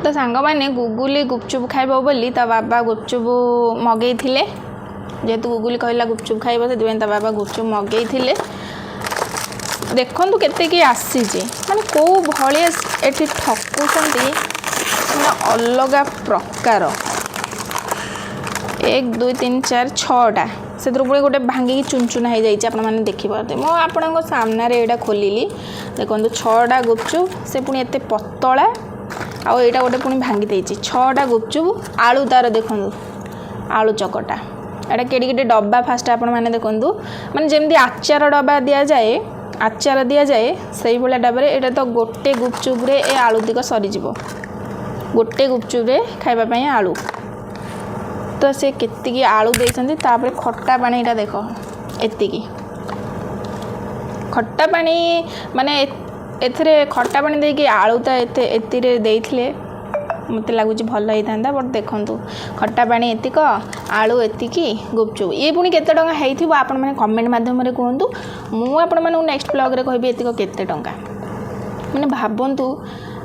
तो सांग मैंने गुगुली गुपचुप खाइब बोली ता बाबा गुपचुप मगई थिले जेहेतु गुगुली कहला गुपचुप खाइब से बाबा गुपचुप मगई थिले देखु केते आसी माने कौ भाया एटी ठकुंट अलग प्रकार 1 2 3 4 6टा से पुणी गोटे भांगिकी चुन चुना हो जाए आपने देखिपारे मो आपण सामने यहाँ खोलिली देखो 6टा गुपचुप से पुणी एत पतला आउ यहाँ गोटे पुणी भांगी देती 6टा गुपचुप आलू तार देखु आलू चकटा एटा केड़ी केटे डब्बा फास्ट आपने देखु माने जमी आचार डब्बा दि जाए आचार दि जाए से भाया डब्बे यहाँ तो गोटे गुपचुप रे ए आलू दिक सरीज गोटे गुपचुप रे खाइबापी आलू तो से केतिकी आलू देइछन्ती तापर खट्टा पानी इटा देखो एतिकी खट्टा पानी माने एथरे खट्टा पानी देकी आलू तो एतिरे देइथिले मते लागुची भल होइथांदा बट देखंतु खट्टा पानी एतिक आलू एतिकी गुपचुप ये पुणी केते टंका हेइथिबो आपण माने कमेंट माध्यम रे कहंतु मु आपण माने नेक्स्ट ब्लॉग रे कहबी एतिक केते टंका माने भाबंतु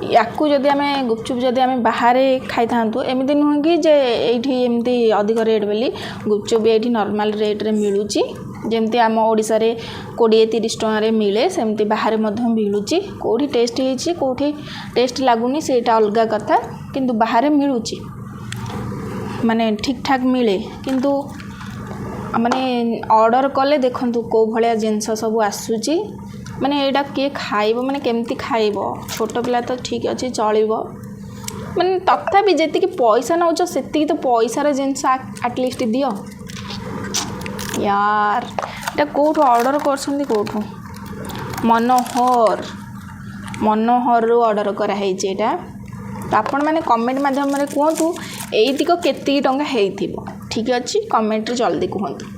याकू जदि आमे गुपचुप जदि आमे बाहर खाई थांतु एमती नुह कि जे एठी एमती अधिक रेट बोली गुपचुप एठी नॉर्मल रेट रे मिलुची जेमती आम ओडिसा रे 20-30 टଙ୍କା रे मिले सेमती बाहर मध्य मिलुची कोठी टेस्ट हेची कोठी टेस्ट लागुनी सेटा अलगा कथा किंतु बाहर मिलुची माने ठीक ठाक मिले किंतु माने ऑर्डर कले देखंतु को भलिया जिंस सब आसुची माने एटा किए खाइबो माने केमती खाइबो छोट पिला तो ठीक अच्छे चलिबो माने तथापि जेतिकी पैसा नउछ सेतिकी तो पैसार जिनस एटलिस्ट दियो यार एटा कोठो ऑर्डर करछन्ती कोठो मनोहर रु ऑर्डर करा हेछि एटा तो आपण माने कमेंट माध्यम रे कहंतु एइतिको केतिकी टंका हेइथिबो ठीक अछि कमेंट रे जल्दी कहंतु।